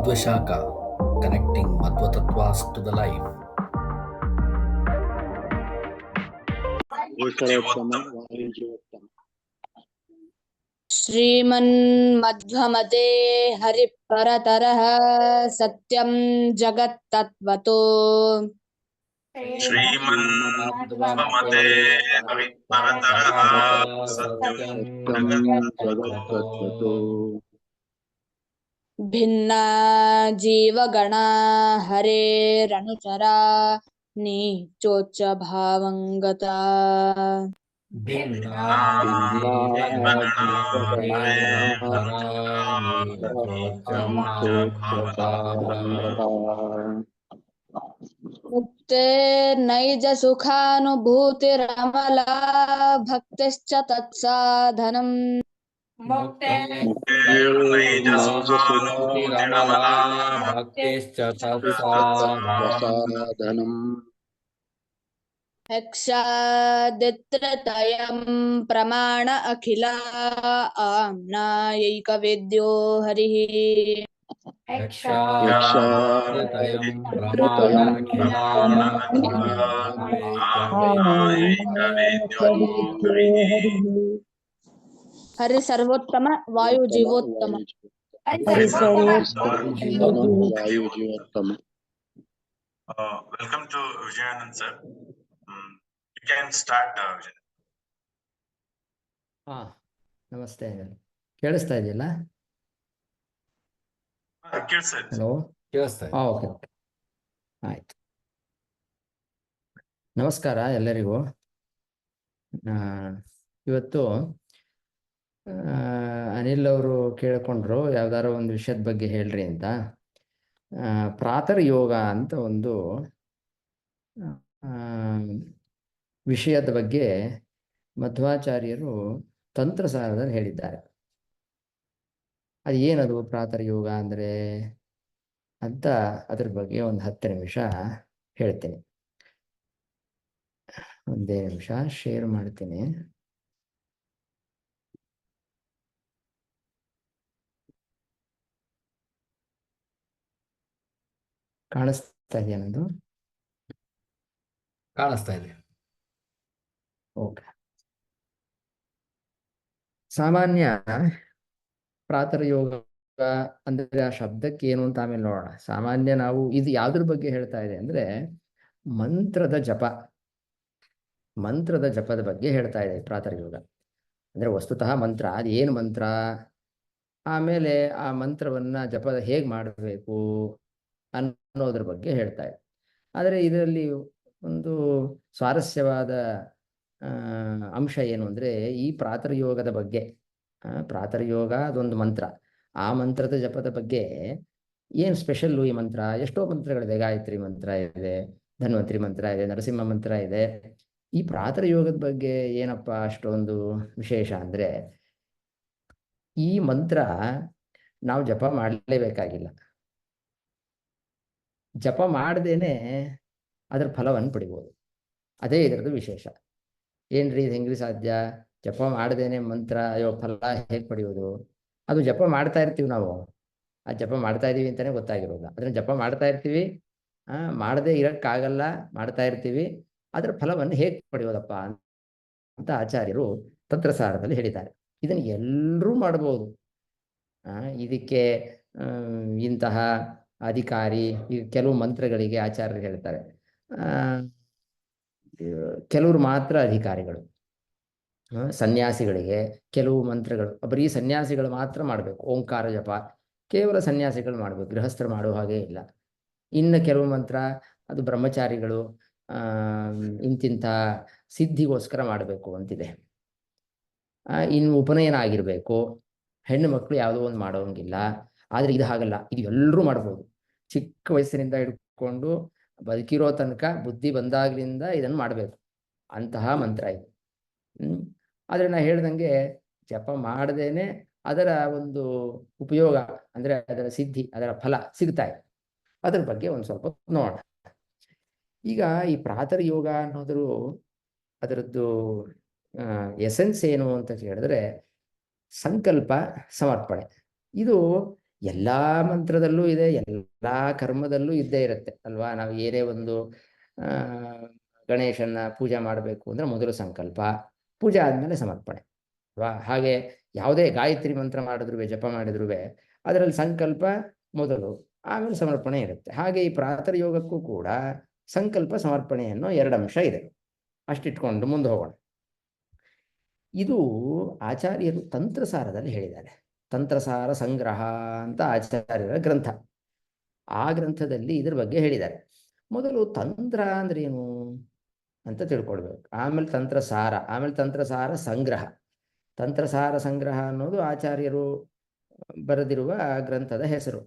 Madhvashaka, connecting Madhva Tattvas to the life. श्रीमन्मध्वमते हरिपरतरः सत्यं जगत्तत्त्वतो श्रीमन्मध्वमते हरिपरतरः सत्यं जगत्तत्त्वतो भिन्ना जीवगणा हरेरनुचरा नीचोच्च भावं गता मुक्ते नैज सुखानुभूतिरमला भक्तिश्च तत्साधनम् भक्तिश्च तत्साधनम् यक्षादित्रतयं प्रमाण अखिला आम्नायैकवेद्यो हरिः हरि सर्वोत्तम वायु जीवोत्तम हरि वायु Jeevottam. Welcome to Vijayanand sir. You can start Vijayanand. ನಮಸ್ತೆ. ಕೇಳಿಸ್ತಾ ಇದೆಯಲ್ಲ? ಹಲೋ, ಕೇಳಿಸ್ತಾ ಇದೆ. ಓಕೆ ಓಕೆ, ಆಯ್ತು. ನಮಸ್ಕಾರ ಎಲ್ಲರಿಗೂ. ಇವತ್ತು ಅನಿಲ್ ಅವರು ಕೇಳ್ಕೊಂಡ್ರು ಯಾವ್ದಾರ ಒಂದು ವಿಷಯದ ಬಗ್ಗೆ ಹೇಳ್ರಿ ಅಂತ. ಪ್ರಾತರ್ ಯೋಗ ಅಂತ ಒಂದು ವಿಷಯದ ಬಗ್ಗೆ ಮಧ್ವಾಚಾರ್ಯರು ತಂತ್ರಸಾರದಲ್ಲಿ ಹೇಳಿದ್ದಾರೆ. ಅದು ಏನದು ಪ್ರಾತರ್ ಯೋಗ ಅಂದರೆ ಅಂತ ಅದ್ರ ಬಗ್ಗೆ ಒಂದು 10 ನಿಮಿಷ ಹೇಳ್ತೀನಿ. ಒಂದೇ ನಿಮಿಷ ಶೇರ್ ಮಾಡ್ತೀನಿ. ಕಾಣಿಸ್ತಾ ಇದೆಯಾ ನಂದು? ಕಾಣಿಸ್ತಾ ಇದೆ. ಓಕೆ. ಸಾಮಾನ್ಯ ಪ್ರಾತರ್ ಯೋಗ ಅಂದ್ರೆ ಆ ಶಬ್ದಕ್ಕೆ ಏನು ಅಂತ ಆಮೇಲೆ ನೋಡೋಣ. ಸಾಮಾನ್ಯ ನಾವು ಇದು ಯಾವ್ದ್ರ ಬಗ್ಗೆ ಹೇಳ್ತಾ ಇದೆ ಅಂದ್ರೆ ಮಂತ್ರದ ಜಪದ ಬಗ್ಗೆ ಹೇಳ್ತಾ ಇದೆ ಪ್ರಾತರ್ ಯೋಗ. ಅಂದ್ರೆ ವಸ್ತುತಃ ಮಂತ್ರ, ಅದು ಏನು ಮಂತ್ರ, ಆಮೇಲೆ ಆ ಮಂತ್ರವನ್ನ ಜಪ ಹೇಗೆ ಮಾಡಬೇಕು ಅನ್ನೋದ್ರ ಬಗ್ಗೆ ಹೇಳ್ತಾ ಇದೆ. ಆದರೆ ಇದರಲ್ಲಿ ಒಂದು ಸ್ವಾರಸ್ಯವಾದ ಅಂಶ ಏನು ಅಂದರೆ ಈ ಪ್ರಾತರ್ ಯೋಗದ ಬಗ್ಗೆ, ಪ್ರಾತರ್ ಯೋಗ ಅದೊಂದು ಮಂತ್ರ, ಆ ಮಂತ್ರದ ಜಪದ ಬಗ್ಗೆ ಏನು ಸ್ಪೆಷಲ್ಲು ಈ ಮಂತ್ರ. ಎಷ್ಟೋ ಮಂತ್ರಗಳಿದೆ, ಗಾಯತ್ರಿ ಮಂತ್ರ ಇದೆ, ಧನ್ವಂತರಿ ಮಂತ್ರ ಇದೆ, ನರಸಿಂಹ ಮಂತ್ರ ಇದೆ. ಈ ಪ್ರಾತರ್ ಯೋಗದ ಬಗ್ಗೆ ಏನಪ್ಪ ಅಷ್ಟೊಂದು ವಿಶೇಷ ಅಂದರೆ ಈ ಮಂತ್ರ ನಾವು ಜಪ ಮಾಡಲೇಬೇಕಾಗಿಲ್ಲ. ಜಪ ಮಾಡ್ದೇನೆ ಅದರ ಫಲವನ್ನು ಪಡಿಬೋದು. ಅದೇ ಇದರದ್ದು ವಿಶೇಷ. ಏನ್ರಿ ಇದು ಹೆಂಗ್ರಿ ಸಾಧ್ಯ? ಜಪ ಮಾಡ್ದೇನೆ ಮಂತ್ರ ಫಲ ಹೇಗೆ ಪಡೆಯೋದು? ಅದು ಜಪ ಮಾಡ್ತಾ ಇರ್ತೀವಿ ನಾವು, ಆ ಜಪ ಮಾಡ್ತಾ ಇದೀವಿ ಅಂತಾನೆ ಗೊತ್ತಾಗಿರೋಲ್ಲ. ಅದನ್ನ ಜಪ ಮಾಡ್ತಾ ಇರ್ತೀವಿ, ಮಾಡದೆ ಇರೋಕ್ಕಾಗಲ್ಲ, ಮಾಡ್ತಾ ಇರ್ತೀವಿ. ಅದರ ಫಲವನ್ನು ಹೇಗೆ ಪಡೆಯೋದಪ್ಪ ಅಂತ ಆಚಾರ್ಯರು ತಂತ್ರಸಾರದಲ್ಲಿ ಹೇಳಿದ್ದಾರೆ. ಇದನ್ನು ಎಲ್ಲರೂ ಮಾಡ್ಬೋದು. ಇದಕ್ಕೆ ಇಂತಹ ಅಧಿಕಾರಿ, ಈ ಕೆಲವು ಮಂತ್ರಗಳಿಗೆ ಆಚಾರ್ಯರು ಹೇಳ್ತಾರೆ ಕೆಲವರು ಮಾತ್ರ ಅಧಿಕಾರಿಗಳು. ಸನ್ಯಾಸಿಗಳಿಗೆ ಕೆಲವು ಮಂತ್ರಗಳು ಬರೀ ಸನ್ಯಾಸಿಗಳು ಮಾತ್ರ ಮಾಡಬೇಕು. ಓಂಕಾರ ಜಪ ಕೇವಲ ಸನ್ಯಾಸಿಗಳು ಮಾಡಬೇಕು, ಗೃಹಸ್ಥರು ಮಾಡೋ ಹಾಗೆ ಇಲ್ಲ. ಇನ್ನು ಕೆಲವು ಮಂತ್ರ ಅದು ಬ್ರಹ್ಮಚಾರಿಗಳು ಇಂತಿಂಥ ಸಿದ್ಧಿಗೋಸ್ಕರ ಮಾಡಬೇಕು ಅಂತಿದೆ. ಇನ್ನು ಉಪನಯನ ಆಗಿರಬೇಕು, ಹೆಣ್ಣು ಮಕ್ಕಳು ಯಾವುದೋ ಒಂದು ಮಾಡೋಂಗಿಲ್ಲ. ಆದರೆ ಇದು ಹಾಗಲ್ಲ, ಇದು ಎಲ್ಲರೂ ಮಾಡ್ಬೋದು. ಚಿಕ್ಕ ವಯಸ್ಸಿನಿಂದ ಹಿಡ್ಕೊಂಡು ಬದುಕಿರೋ ತನಕ, ಬುದ್ಧಿ ಬಂದಾಗ್ಲಿಂದ ಇದನ್ನು ಮಾಡಬೇಕು, ಅಂತಹ ಮಂತ್ರ ಇದು. ಆದರೆ ನಾ ಹೇಳ್ದಂಗೆ ಜಪ ಮಾಡದೇನೆ ಅದರ ಒಂದು ಉಪಯೋಗ ಅಂದರೆ ಅದರ ಸಿದ್ಧಿ, ಅದರ ಫಲ ಸಿಗ್ತಾ ಇದೆ. ಅದ್ರ ಬಗ್ಗೆ ಒಂದು ಸ್ವಲ್ಪ ನೋಡೋಣ. ಈಗ ಈ ಪ್ರಾತರ್ ಯೋಗ ಅನ್ನೋದ್ರು ಅದರದ್ದು ಎಸೆನ್ಸ್ ಏನು ಅಂತ ಹೇಳಿದ್ರೆ ಸಂಕಲ್ಪ ಸಮರ್ಪಣೆ. ಇದು ಎಲ್ಲ ಮಂತ್ರದಲ್ಲೂ ಇದೆ, ಎಲ್ಲ ಕರ್ಮದಲ್ಲೂ ಇದ್ದೇ ಇರುತ್ತೆ ಅಲ್ವಾ. ನಾವು ಏನೇ ಒಂದು ಗಣೇಶನ ಪೂಜೆ ಮಾಡಬೇಕು ಅಂದರೆ ಮೊದಲು ಸಂಕಲ್ಪ, ಪೂಜೆ ಆದಮೇಲೆ ಸಮರ್ಪಣೆ ಅಲ್ವಾ. ಹಾಗೆ ಯಾವುದೇ ಗಾಯತ್ರಿ ಮಂತ್ರ ಮಾಡಿದ್ರು ಜಪ ಮಾಡಿದ್ರು ಅದರಲ್ಲಿ ಸಂಕಲ್ಪ ಮೊದಲು, ಆಮೇಲೆ ಸಮರ್ಪಣೆ ಇರುತ್ತೆ. ಹಾಗೆ ಈ ಪ್ರಾತರ್ ಯೋಗಕ್ಕೂ ಕೂಡ ಸಂಕಲ್ಪ ಸಮರ್ಪಣೆ ಅನ್ನೋ 2 ಅಂಶ ಇದೆ. ಅಷ್ಟಿಟ್ಕೊಂಡು ಮುಂದೆ ಹೋಗೋಣ. ಇದು ಆಚಾರ್ಯರು ತಂತ್ರಸಾರದಲ್ಲಿ ಹೇಳಿದ್ದಾರೆ. ತಂತ್ರಸಾರ ಸಂಗ್ರಹ ಅಂತ ಆಚಾರ್ಯರ ಗ್ರಂಥ. ಆ ಗ್ರಂಥದಲ್ಲಿ ಇದ್ರ ಬಗ್ಗೆ ಹೇಳಿದ್ದಾರೆ. ಮೊದಲು ತಂತ್ರ ಅಂದ್ರೆ ಏನು ಅಂತ ತಿಳ್ಕೊಳ್ಬೇಕು, ಆಮೇಲೆ ತಂತ್ರಸಾರ, ಆಮೇಲೆ ತಂತ್ರಸಾರ ಸಂಗ್ರಹ. ತಂತ್ರಸಾರ ಸಂಗ್ರಹ ಅನ್ನೋದು ಆಚಾರ್ಯರು ಬರೆದಿರುವ ಗ್ರಂಥದ ಹೆಸರು.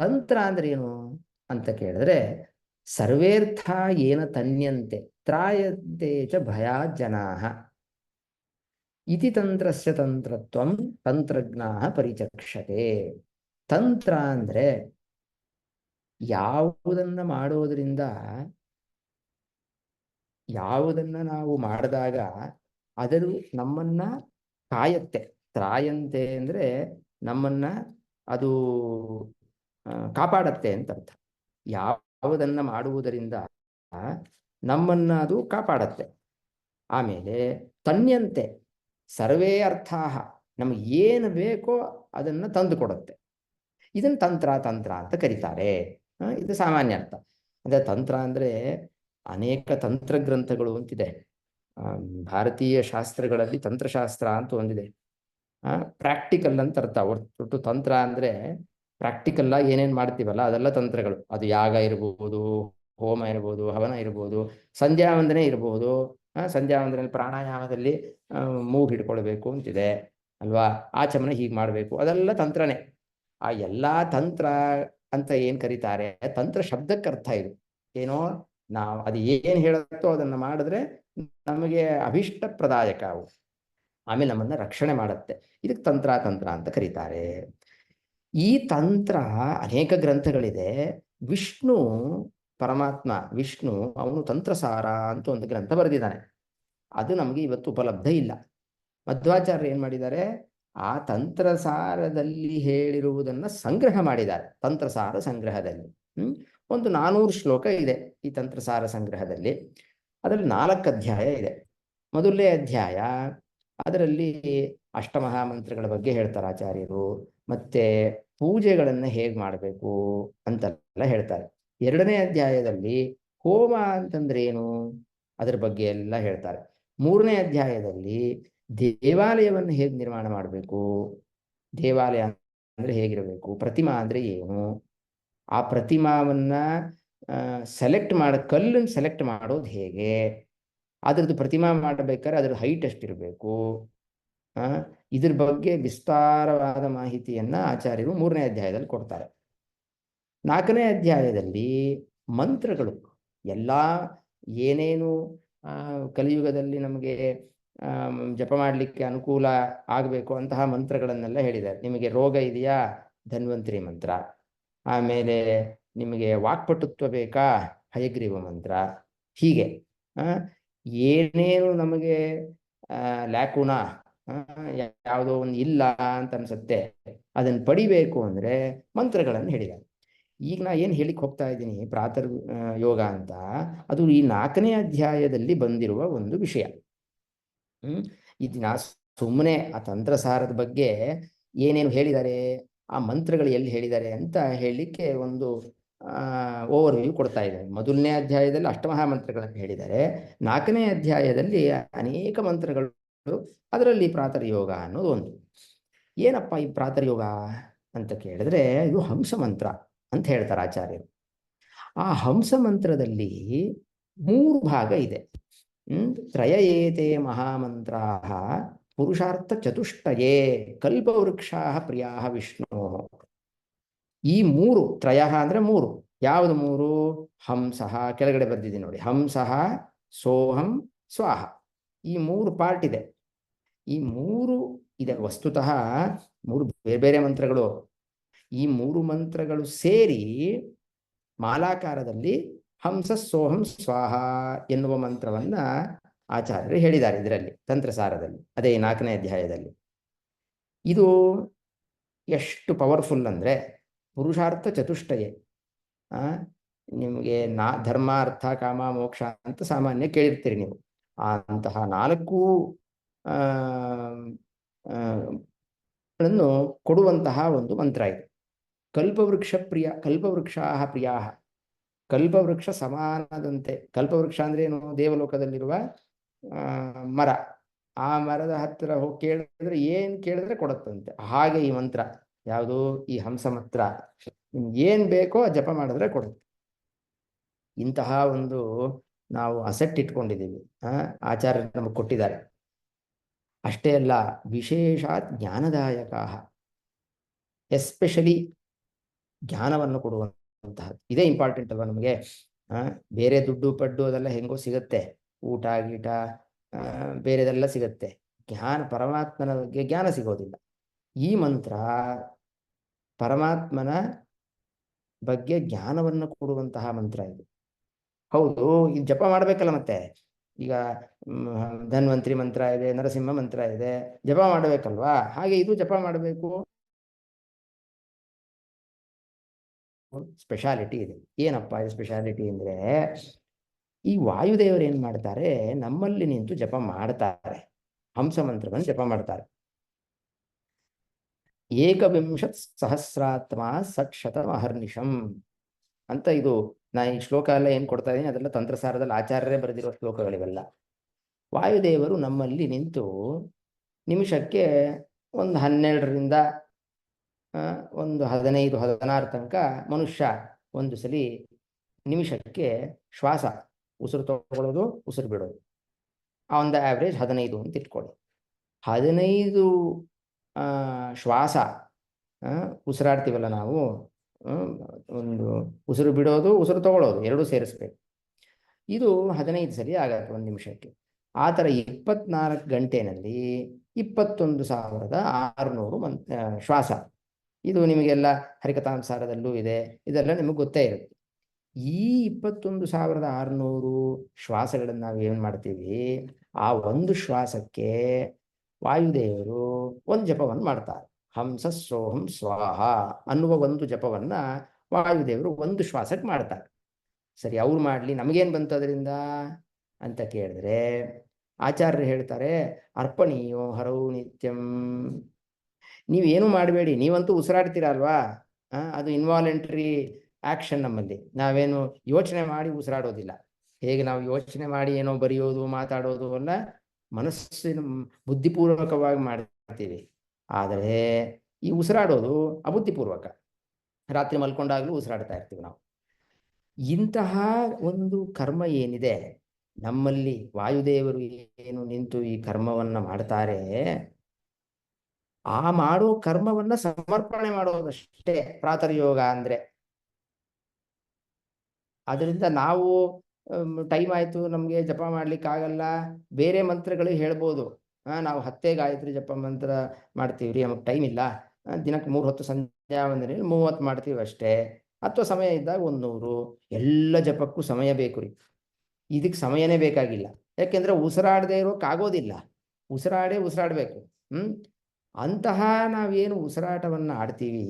ತಂತ್ರ ಅಂದ್ರೆ ಏನು ಅಂತ ಕೇಳಿದ್ರೆ, ಸರ್ವೇರ್ಥ ಏನ ತನ್ಯಂತೆ ತ್ರಾಯಂತೆ ಚ ಭಯಾತ್ ಜನಾಃ ಇತಿ ತಂತ್ರಸ್ಯ ತಂತ್ರತ್ವಂ ತಂತ್ರಜ್ಞಾಃ ಪರಿಚಕ್ಷತೆ. ತಂತ್ರ ಅಂದ್ರೆ ಯಾವುದನ್ನ ಮಾಡೋದ್ರಿಂದ, ಯಾವುದನ್ನ ನಾವು ಮಾಡಿದಾಗ ಅದರು ನಮ್ಮನ್ನ ಕಾಯತ್ತೆ. ತ್ರಾಯಂತೆ ಅಂದ್ರೆ ನಮ್ಮನ್ನ ಅದು ಕಾಪಾಡತ್ತೆ ಅಂತ ಅರ್ಥ. ಯಾವುದನ್ನ ಮಾಡುವುದರಿಂದ ನಮ್ಮನ್ನ ಅದು ಕಾಪಾಡತ್ತೆ. ಆಮೇಲೆ ತನ್ಯಂತೆ ಸರ್ವೇ ಅರ್ಥಾಹ, ನಮಗೆ ಏನು ಬೇಕೋ ಅದನ್ನು ತಂದು ಕೊಡುತ್ತೆ. ಇದನ್ನು ತಂತ್ರ ಅಂತ ಕರೀತಾರೆ. ಇದು ಸಾಮಾನ್ಯ ಅರ್ಥ. ಅಂದರೆ ತಂತ್ರ ಅಂದರೆ ಅನೇಕ ತಂತ್ರಗ್ರಂಥಗಳು ಅಂತಿದೆ. ಭಾರತೀಯ ಶಾಸ್ತ್ರಗಳಲ್ಲಿ ತಂತ್ರಶಾಸ್ತ್ರ ಅಂತ ಒಂದಿದೆ. ಪ್ರಾಕ್ಟಿಕಲ್ ಅಂತ ಅರ್ಥ. ಒಟ್ಟು ತಂತ್ರ ಅಂದರೆ ಪ್ರಾಕ್ಟಿಕಲ್ ಆಗಿ ಏನೇನು ಮಾಡ್ತೀವಲ್ಲ ಅದೆಲ್ಲ ತಂತ್ರಗಳು. ಅದು ಯಾಗ ಇರ್ಬೋದು, ಹೋಮ ಇರ್ಬೋದು, ಹವನ ಇರ್ಬೋದು, ಸಂಧ್ಯಾ ವಂದನೆ ಇರ್ಬೋದು. ಸಂಧ್ಯಾ ವಂದನೆಯಲ್ಲಿ ಪ್ರಾಣಾಯಾಮದಲ್ಲಿ ಮೂಗು ಹಿಡ್ಕೊಳ್ಬೇಕು ಅಂತಿದೆ ಅಲ್ವಾ. ಆಚಮನ ಹೀಗೆ ಮಾಡಬೇಕು, ಅದೆಲ್ಲ ತಂತ್ರನೇ. ಆ ಎಲ್ಲ ತಂತ್ರ ಅಂತ ಏನು ಕರೀತಾರೆ, ತಂತ್ರ ಶಬ್ದಕ್ಕೆ ಅರ್ಥ ಇದು. ಏನೋ ನಾವು ಅದು ಏನು ಹೇಳುತ್ತೋ ಅದನ್ನು ಮಾಡಿದ್ರೆ ನಮಗೆ ಅಭಿಷ್ಟ ಪ್ರದಾಯಕ ಅವು, ಆಮೇಲೆ ನಮ್ಮನ್ನು ರಕ್ಷಣೆ ಮಾಡುತ್ತೆ. ಇದಕ್ಕೆ ತಂತ್ರ ಅಂತ ಕರೀತಾರೆ. ಈ ತಂತ್ರ ಅನೇಕ ಗ್ರಂಥಗಳಿದೆ. ವಿಷ್ಣು ಪರಮಾತ್ಮ ವಿಷ್ಣು ಅವನು ತಂತ್ರಸಾರ ಅಂತ ಒಂದು ಗ್ರಂಥ ಬರೆದಿದ್ದಾನೆ. ಅದು ನಮಗೆ ಇವತ್ತು ಉಪಲಬ್ಧ ಇಲ್ಲ. ಮಧ್ವಾಚಾರ್ಯರು ಏನು ಮಾಡಿದ್ದಾರೆ, ಆ ತಂತ್ರಸಾರದಲ್ಲಿ ಹೇಳಿರುವುದನ್ನು ಸಂಗ್ರಹ ಮಾಡಿದ್ದಾರೆ. ತಂತ್ರಸಾರ ಸಂಗ್ರಹದಲ್ಲಿ ಒಂದು 400 ಶ್ಲೋಕ ಇದೆ ಈ ತಂತ್ರಸಾರ ಸಂಗ್ರಹದಲ್ಲಿ. ಅದರಲ್ಲಿ 4 ಅಧ್ಯಾಯ ಇದೆ. ಮೊದಲನೇ ಅಧ್ಯಾಯ ಅದರಲ್ಲಿ ಅಷ್ಟಮಹಾಮಂತ್ರಗಳ ಬಗ್ಗೆ ಹೇಳ್ತಾರೆ ಆಚಾರ್ಯರು, ಮತ್ತೆ ಪೂಜೆಗಳನ್ನು ಹೇಗೆ ಮಾಡಬೇಕು ಅಂತೆಲ್ಲ ಹೇಳ್ತಾರೆ. 2ನೇ ಅಧ್ಯಾಯದಲ್ಲಿ ಹೋಮ ಅಂತಂದ್ರೆ ಏನು ಅದರ ಬಗ್ಗೆ ಎಲ್ಲ ಹೇಳ್ತಾರೆ. 3ನೇ ಅಧ್ಯಾಯದಲ್ಲಿ ದೇವಾಲಯವನ್ನು ಹೇಗೆ ನಿರ್ಮಾಣ ಮಾಡಬೇಕು, ದೇವಾಲಯ ಅಂದ್ರೆ ಹೇಗಿರಬೇಕು, ಪ್ರತಿಮಾ ಅಂದ್ರೆ ಏನು, ಆ ಪ್ರತಿಮಾವನ್ನ ಕಲ್ಲನ್ನು ಸೆಲೆಕ್ಟ್ ಮಾಡೋದು ಹೇಗೆ, ಅದ್ರದ್ದು ಪ್ರತಿಮಾ ಮಾಡಬೇಕಾದ್ರೆ ಅದ್ರ ಹೈಟ್ ಎಷ್ಟಿರಬೇಕು, ಇದ್ರ ಬಗ್ಗೆ ವಿಸ್ತಾರವಾದ ಮಾಹಿತಿಯನ್ನ ಆಚಾರ್ಯರು 3ನೇ ಅಧ್ಯಾಯದಲ್ಲಿ ಕೊಡ್ತಾರೆ. 4ನೇ ಅಧ್ಯಾಯದಲ್ಲಿ ಮಂತ್ರಗಳು ಎಲ್ಲ ಏನೇನು ಕಲಿಯುಗದಲ್ಲಿ ನಮಗೆ ಜಪ ಮಾಡಲಿಕ್ಕೆ ಅನುಕೂಲ ಆಗಬೇಕು ಅಂತಹ ಮಂತ್ರಗಳನ್ನೆಲ್ಲ ಹೇಳಿದ್ದಾರೆ. ನಿಮಗೆ ರೋಗ ಇದೆಯಾ, ಧನ್ವಂತರಿ ಮಂತ್ರ. ಆಮೇಲೆ ನಿಮಗೆ ವಾಕ್ಪಟುತ್ವ ಬೇಕಾ, ಹಯಗ್ರೀವ ಮಂತ್ರ. ಹೀಗೆ ಏನೇನು ನಮಗೆ ಲ್ಯಾಕುನ ಯಾವುದೋ ಒಂದು ಇಲ್ಲ ಅಂತ ಅನ್ಸುತ್ತೆ, ಅದನ್ನು ಪಡಿಬೇಕು ಅಂದರೆ ಮಂತ್ರಗಳನ್ನು ಹೇಳಿದ್ದಾರೆ. ಈಗ ನಾ ಏನು ಹೇಳಿಕ್ಕೆ ಹೋಗ್ತಾ ಇದ್ದೀನಿ ಪ್ರಾತರ್ ಯೋಗ ಅಂತ, ಅದು ಈ 4ನೇ ಅಧ್ಯಾಯದಲ್ಲಿ ಬಂದಿರುವ ಒಂದು ವಿಷಯ. ಇದು ನಾ ಸುಮ್ಮನೆ ಆ ತಂತ್ರಸಾರದ ಬಗ್ಗೆ ಏನೇನು ಹೇಳಿದ್ದಾರೆ, ಆ ಮಂತ್ರಗಳು ಎಲ್ಲಿ ಹೇಳಿದ್ದಾರೆ ಅಂತ ಹೇಳಲಿಕ್ಕೆ ಒಂದು ಓವರ್ವ್ಯೂ ಕೊಡ್ತಾ ಇದ್ದಾರೆ. ಮೊದಲನೇ ಅಧ್ಯಾಯದಲ್ಲಿ ಅಷ್ಟಮಹಾಮಂತ್ರಗಳನ್ನು ಹೇಳಿದ್ದಾರೆ. 4ನೇ ಅಧ್ಯಾಯದಲ್ಲಿ ಅನೇಕ ಮಂತ್ರಗಳು, ಅದರಲ್ಲಿ ಪ್ರಾತರ್ ಯೋಗ ಅನ್ನೋದು ಒಂದು. ಏನಪ್ಪ ಈ ಪ್ರಾತರ್ ಯೋಗ ಅಂತ ಕೇಳಿದ್ರೆ, ಇದು ಹಂಸ ಮಂತ್ರ ಅಂತ ಹೇಳ್ತಾರೆ ಆಚಾರ್ಯರು. ಆ ಹಂಸ ಮಂತ್ರದಲ್ಲಿ 3 ಭಾಗ ಇದೆ. ತ್ರಯಯೇತೆ ಮಹಾಮಂತ್ರಾಃ ಪುರುಷಾರ್ಥ ಚತುಷ್ಟಯೇ ಕಲ್ಪವೃಕ್ಷಾ ಪ್ರಿಯಾ ವಿಷ್ಣು. ಈ 3 ತ್ರಯ ಅಂದ್ರೆ 3. ಯಾವುದು 3? ಹಂಸಃ, ಕೆಳಗಡೆ ಬರ್ದಿದ್ದೀನಿ ನೋಡಿ, ಹಂಸಃ, ಸೋಹಂ, ಸ್ವಾಹ. ಈ 3 ಪಾರ್ಟ್ ಇದೆ. ಈ 3 ಇದೆ. ವಸ್ತುತಃ 3 ಬೇರೆ ಬೇರೆ ಮಂತ್ರಗಳು. ಈ 3 ಮಂತ್ರಗಳು ಸೇರಿ ಮಾಲಾಕಾರದಲ್ಲಿ ಹಂಸ ಸೋಹಂ ಸ್ವಾಹ ಎನ್ನುವ ಮಂತ್ರವನ್ನ ಆಚಾರ್ಯರು ಹೇಳಿದ್ದಾರೆ ಇದರಲ್ಲಿ ತಂತ್ರಸಾರದಲ್ಲಿ, ಅದೇ 4ನೇ ಅಧ್ಯಾಯದಲ್ಲಿ. ಇದು ಎಷ್ಟು ಪವರ್ಫುಲ್ ಅಂದರೆ ಪುರುಷಾರ್ಥ ಚತುಷ್ಟಯ. ನಿಮಗೆ ಧರ್ಮ ಅರ್ಥ ಕಾಮ ಮೋಕ್ಷ ಅಂತ ಸಾಮಾನ್ಯ ಕೇಳಿರ್ತೀರಿ ನೀವು. ಅಂತಹ 4 ಗಳನ್ನು ಕೊಡುವಂತಹ ಒಂದು ಮಂತ್ರ ಇದು. ಕಲ್ಪವೃಕ್ಷ ಪ್ರಿಯ, ಕಲ್ಪವೃಕ್ಷಾ ಪ್ರಿಯಾ, ಕಲ್ಪವೃಕ್ಷ ಸಮಾನದಂತೆ. ಕಲ್ಪವೃಕ್ಷ ಅಂದ್ರೆ ಏನು? ದೇವಲೋಕದಲ್ಲಿರುವ ಮರ. ಆ ಮರದ ಹತ್ತಿರ ಹೋಗಿ ಕೇಳಿದ್ರೆ ಏನ್ ಕೇಳಿದ್ರೆ ಕೊಡುತ್ತಂತೆ. ಹಾಗೆ ಈ ಮಂತ್ರ ಯಾವುದು? ಈ ಹಂಸ ಮಂತ್ರ. ನಿಮ್ಗೆ ಏನ್ ಬೇಕೋ ಜಪ ಮಾಡಿದ್ರೆ ಕೊಡುತ್ತೆ. ಇಂತಹ ಒಂದು ನಾವು ಅಸೆಟ್ ಇಟ್ಕೊಂಡಿದ್ದೀವಿ. ಆಚಾರ್ಯರು ನಮಗೆ ಕೊಟ್ಟಿದ್ದಾರೆ. ಅಷ್ಟೇ ಅಲ್ಲ, ವಿಶೇಷಾತ್ ಜ್ಞಾನದಾಯಕ, ಎಸ್ಪೆಷಲಿ ಜ್ಞಾನವನ್ನು ಕೊಡುವಂತಹದ್ದು. ಇದೇ ಇಂಪಾರ್ಟೆಂಟ್ ಅಲ್ವಾ ನಮಗೆ? ಬೇರೆ ದುಡ್ಡು ಪಡ್ಡು ಅದೆಲ್ಲ ಹೆಂಗೋ ಸಿಗುತ್ತೆ, ಊಟ ಗೀಟ ಬೇರೆದೆಲ್ಲ ಸಿಗುತ್ತೆ. ಜ್ಞಾನ, ಪರಮಾತ್ಮನ ಬಗ್ಗೆ ಜ್ಞಾನ ಸಿಗೋದಿಲ್ಲ. ಈ ಮಂತ್ರ ಪರಮಾತ್ಮನ ಬಗ್ಗೆ ಜ್ಞಾನವನ್ನು ಕೊಡುವಂತಹ ಮಂತ್ರ ಇದು. ಹೌದು, ಇದು ಜಪ ಮಾಡಬೇಕಲ್ಲ. ಮತ್ತೆ ಈಗ ಧನ್ವಂತರಿ ಮಂತ್ರ ಇದೆ, ನರಸಿಂಹ ಮಂತ್ರ ಇದೆ, ಜಪ ಮಾಡಬೇಕಲ್ವಾ? ಹಾಗೆ ಇದು ಜಪ ಮಾಡಬೇಕು. ಸ್ಪೆಷಾಲಿಟಿ ಇದೆ. ಏನಪ್ಪ ಇದು ಸ್ಪೆಷಾಲಿಟಿ ಅಂದ್ರೆ, ಈ ವಾಯುದೇವರು ಏನ್ ಮಾಡ್ತಾರೆ, ನಮ್ಮಲ್ಲಿ ನಿಂತು ಜಪ ಮಾಡ್ತಾರೆ. ಹಂಸ ಮಂತ್ರವನ್ನು ಜಪ ಮಾಡ್ತಾರೆ. 21,000 ಸತ್ಶತಂ ಅಹರ್ನಿಶಂ ಅಂತ ಇದು. ನಾ ಈ ಶ್ಲೋಕ ಎಲ್ಲ ಏನ್ ಕೊಡ್ತಾ ಇದ್ದೀನಿ ಅದೆಲ್ಲ ತಂತ್ರಸಾರದಲ್ಲಿ ಆಚಾರ್ಯರೇ ಬರೆದಿರೋ ಶ್ಲೋಕಗಳಿವೆಲ್ಲ. ವಾಯುದೇವರು ನಮ್ಮಲ್ಲಿ ನಿಂತು ನಿಮಿಷಕ್ಕೆ ಒಂದು 12ರಿಂದ ಒಂದು 15-16 ತನಕ ಮನುಷ್ಯ ಒಂದು ಸಲಿ ನಿಮಿಷಕ್ಕೆ ಶ್ವಾಸ, ಉಸಿರು ತಗೊಳ್ಳೋದು ಉಸಿರು ಬಿಡೋದು, ಆ ಒಂದು ಆವ್ರೇಜ್ 15 ಅಂತ ಇಟ್ಕೊಳ್ಳಿ. 15 ಶ್ವಾಸ ಉಸಿರಾಡ್ತೀವಲ್ಲ ನಾವು, ಒಂದು ಉಸಿರು ಬಿಡೋದು ಉಸಿರು ತಗೊಳ್ಳೋದು ಎರಡೂ ಸೇರಿಸ್ಬೇಕು. ಇದು 15 ಸರಿ ಆಗತ್ತೆ ಒಂದು ನಿಮಿಷಕ್ಕೆ. ಆ ಥರ 24 ಗಂಟೆನಲ್ಲಿ 21,600 ಶ್ವಾಸ. ಇದು ನಿಮಗೆಲ್ಲ ಹರಿಕಥಾಂಸಾರದಲ್ಲೂ ಇದೆ, ಇದೆಲ್ಲ ನಿಮಗೆ ಗೊತ್ತೇ ಇರುತ್ತೆ. ಈ 21,600 ಶ್ವಾಸಗಳನ್ನು ನಾವು ಏನು ಮಾಡ್ತೀವಿ, ಆ ಒಂದು ಶ್ವಾಸಕ್ಕೆ ವಾಯುದೇವರು ಒಂದು ಜಪವನ್ನು ಮಾಡ್ತಾರೆ. ಹಂಸ ಸೋಹಂ ಸ್ವಾಹ ಅನ್ನುವ ಒಂದು ಜಪವನ್ನ ವಾಯುದೇವರು ಒಂದು ಶ್ವಾಸಕ್ಕೆ ಮಾಡ್ತಾರೆ. ಸರಿ, ಅವ್ರು ಮಾಡಲಿ, ನಮಗೇನು ಬಂತು ಅದರಿಂದ ಅಂತ ಕೇಳಿದ್ರೆ ಆಚಾರ್ಯರು ಹೇಳ್ತಾರೆ, ಅರ್ಪಣೀಯೋ ಹರೌ ನಿತ್ಯಂ. ನೀವೇನು ಮಾಡಬೇಡಿ, ನೀವಂತೂ ಉಸಿರಾಡ್ತೀರ ಅಲ್ವಾ, ಅದು ಇನ್ವಾಲಂಟ್ರಿ ಆಕ್ಷನ್. ನಮ್ಮಲ್ಲಿ ನಾವೇನು ಯೋಚನೆ ಮಾಡಿ ಉಸಿರಾಡೋದಿಲ್ಲ. ಹೇಗೆ ನಾವು ಯೋಚನೆ ಮಾಡಿ ಏನೋ ಬರೆಯೋದು ಮಾತಾಡೋದು ಅಲ್ಲ, ಮನಸ್ಸಿನ ಬುದ್ಧಿಪೂರ್ವಕವಾಗಿ ಮಾಡ್ತೀವಿ. ಆದರೆ ಈ ಉಸಿರಾಡೋದು ಅಬುದ್ಧಿಪೂರ್ವಕ. ರಾತ್ರಿ ಮಲ್ಕೊಂಡಾಗಲೂ ಉಸಿರಾಡ್ತಾ ಇರ್ತೀವಿ ನಾವು. ಇಂತಹ ಒಂದು ಕರ್ಮ ಏನಿದೆ ನಮ್ಮಲ್ಲಿ, ವಾಯುದೇವರು ಏನು ನಿಂತು ಈ ಕರ್ಮವನ್ನ ಮಾಡ್ತಾರೆ, ಆ ಮಾಡೋ ಕರ್ಮವನ್ನ ಸಮರ್ಪಣೆ ಮಾಡೋದಷ್ಟೇ ಪ್ರಾತರ್ಯೋಗ ಅಂದ್ರೆ. ಅದರಿಂದ ನಾವು ಟೈಮ್ ಆಯ್ತು ನಮಗೆ ಜಪ ಮಾಡ್ಲಿಕ್ಕಾಗಲ್ಲ, ಬೇರೆ ಮಂತ್ರಗಳು ಹೇಳ್ಬೋದು. ನಾವು 10 ಗಾಯತ್ರಿ ಜಪ ಮಂತ್ರ ಮಾಡ್ತೀವಿ ರೀ, ನಮಗೆ ಟೈಮ್ ಇಲ್ಲ, ದಿನಕ್ಕೆ 3 ಹೊತ್ತು ಸಂಧ್ಯಾ ವಂದನೆಯಲ್ಲಿ 30 ಮಾಡ್ತೀವಿ ಅಷ್ಟೇ, ಅಥವಾ ಸಮಯ ಇದ್ದಾಗ 100. ಎಲ್ಲ ಜಪಕ್ಕೂ ಸಮಯ ಬೇಕು ರೀ. ಇದಕ್ಕೆ ಸಮಯನೇ ಬೇಕಾಗಿಲ್ಲ, ಯಾಕೆಂದ್ರೆ ಉಸಿರಾಡದೆ ಇರೋಕ್ಕಾಗೋದಿಲ್ಲ. ಉಸಿರಾಡಬೇಕು. ಅಂತಹ ನಾವೇನು ಉಸಿರಾಟವನ್ನು ಆಡ್ತೀವಿ,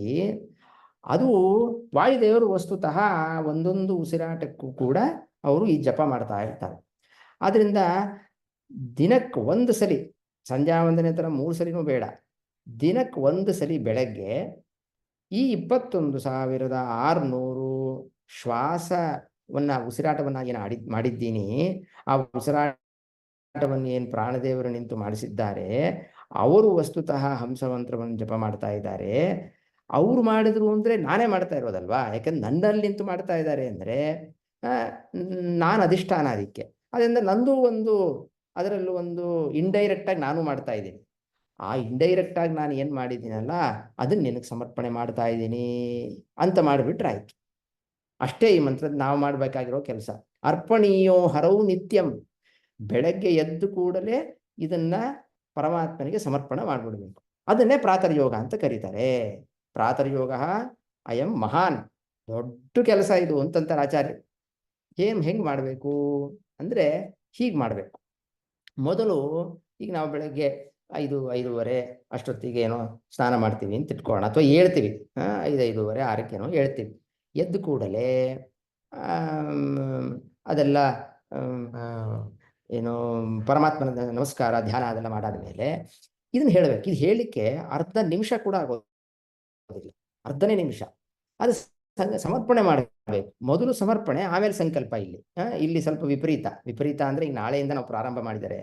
ಅದು ವಾಯುದೇವರು ವಸ್ತುತಃ ಒಂದೊಂದು ಉಸಿರಾಟಕ್ಕೂ ಕೂಡ ಅವರು ಈ ಜಪ ಮಾಡ್ತಾ ಇರ್ತಾರೆ. ಆದ್ರಿಂದ ದಿನಕ್ಕೆ 1 ಸಲಿ ಸಂಧ್ಯಾ ವಂದನೆ ಥರ 3 ಸಲಿನೂ ಬೇಡ, ದಿನಕ್ಕೆ 1 ಸಲಿ ಬೆಳಗ್ಗೆ ಈ 21,600 ಉಸಿರಾಟವನ್ನು ಏನು ಮಾಡಿದ್ದೀನಿ, ಆ ಉಸಿರಾಟವನ್ನು ಏನು ಪ್ರಾಣದೇವರು ನಿಂತು ಮಾಡಿಸಿದ್ದಾರೆ, ಅವರು ವಸ್ತುತಃ ಹಂಸಮಂತ್ರವನ್ನು ಜಪ ಮಾಡ್ತಾ ಇದ್ದಾರೆ. ಅವರು ಮಾಡಿದ್ರು ಅಂದರೆ ನಾನೇ ಮಾಡ್ತಾ ಇರೋದಲ್ವಾ, ಯಾಕಂದ್ರೆ ನನ್ನಲ್ಲಿ ನಿಂತು ಮಾಡ್ತಾ ಇದ್ದಾರೆ ಅಂದರೆ ನಾನು ಅಧಿಷ್ಠಾನ ಅದಕ್ಕೆ. ಅದರಿಂದ ನಂದು ಒಂದು ಅದರಲ್ಲೂ ಒಂದು ಇಂಡೈರೆಕ್ಟಾಗಿ ನಾನು ಮಾಡ್ತಾ ಇದ್ದೀನಿ. ಆ ಇಂಡೈರೆಕ್ಟಾಗಿ ನಾನು ಏನು ಮಾಡಿದ್ದೀನಲ್ಲ ಅದನ್ನು ನಿನಗೆ ಸಮರ್ಪಣೆ ಮಾಡ್ತಾ ಇದ್ದೀನಿ ಅಂತ ಮಾಡಿಬಿಟ್ರೆ ಆಯಿತು. ಅಷ್ಟೇ ಈ ಮಂತ್ರದ ನಾವು ಮಾಡಬೇಕಾಗಿರೋ ಕೆಲಸ. ಅರ್ಪಣೀಯೋ ಹರೌ ನಿತ್ಯಂ. ಬೆಳಗ್ಗೆ ಎದ್ದು ಕೂಡಲೇ ಇದನ್ನ ಪರಮಾತ್ಮನಿಗೆ ಸಮರ್ಪಣೆ ಮಾಡಿಬಿಡ್ಬೇಕು. ಅದನ್ನೇ ಪ್ರಾತರ್ಯೋಗ ಅಂತ ಕರೀತಾರೆ. ಪ್ರಾತರ್ಯೋಗ ಅಯಂ ಮಹಾನ್, ದೊಡ್ಡ ಕೆಲಸ ಇದು ಅಂತಂತಾರೆ ಆಚಾರ್ಯರು. ಹೆಂಗೆ ಮಾಡಬೇಕು ಅಂದರೆ ಹೀಗೆ ಮಾಡಬೇಕು. ಮೊದಲು ಈಗ ನಾವು ಬೆಳಗ್ಗೆ 5:30 ಅಷ್ಟೊತ್ತಿಗೆ ಏನೋ ಸ್ನಾನ ಮಾಡ್ತೀವಿ ಅಂತ ಇಟ್ಕೊಳ್ಳೋಣ, ಅಥವಾ ಹೇಳ್ತೀವಿ 5:30 6 ಹೇಳ್ತೀವಿ. ಎದ್ದು ಕೂಡಲೇ ಅದೆಲ್ಲ ಏನು ಪರಮಾತ್ಮನ ನಮಸ್ಕಾರ ಧ್ಯಾನ ಅದೆಲ್ಲ ಮಾಡಾದ ಮೇಲೆ ಇದನ್ನ ಹೇಳಬೇಕು. ಇದು ಹೇಳಲಿಕ್ಕೆ ಅರ್ಧ ನಿಮಿಷ ಕೂಡ ಆಗೋದಿಲ್ಲ, ಅರ್ಧನೇ ನಿಮಿಷ. ಅದು ಸಮರ್ಪಣೆ ಮಾಡಬೇಕು. ಮೊದಲು ಸಮರ್ಪಣೆ, ಆಮೇಲೆ ಸಂಕಲ್ಪ. ಇಲ್ಲಿ ಸ್ವಲ್ಪ ವಿಪರೀತ ಅಂದ್ರೆ ಈಗ ನಾಳೆಯಿಂದ ನಾವು ಪ್ರಾರಂಭ ಮಾಡಿದರೆ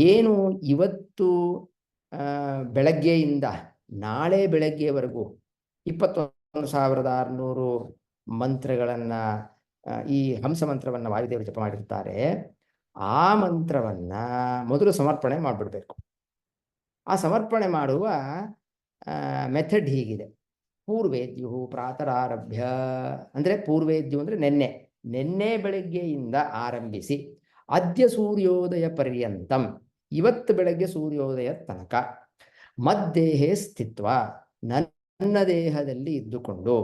ಏನು ಇವತ್ತು ಬೆಳಗ್ಗೆಯಿಂದ ನಾಳೆ ಬೆಳಗ್ಗೆವರೆಗೂ 21,600 ಮಂತ್ರಗಳನ್ನ ಈ ಹಂಸ ಮಂತ್ರವನ್ನ ವಾಯುದೇವರು ಜಪ ಮಾಡಿರ್ತಾರೆ. ಆ ಮಂತ್ರವನ್ನ ಮೊದಲು ಸಮರ್ಪಣೆ ಮಾಡಿಬಿಡ್ಬೇಕು. ಆ ಸಮರ್ಪಣೆ ಮಾಡುವ ಮೆಥಡ್ ಹೀಗಿದೆ. ಪೂರ್ವೇದ್ಯು ಪ್ರಾತರಾರಭ್ಯ, ಅಂದ್ರೆ ಪೂರ್ವೇದ್ಯು ಅಂದ್ರೆ ನೆನ್ನೆ ಬೆಳಗ್ಗೆಯಿಂದ ಆರಂಭಿಸಿ ಅದ್ಯ ಸೂರ್ಯೋದಯ ಪರ್ಯಂತಂ, ಇವತ್ತು ಬೆಳಗ್ಗೆ ಸೂರ್ಯೋದಯ ತನಕ ಮದ್ದೇಹೇ ಸ್ಥಿತ್ವ, ನನ್ನ ದೇಹದಲ್ಲಿ ಇದ್ದುಕೊಂಡು.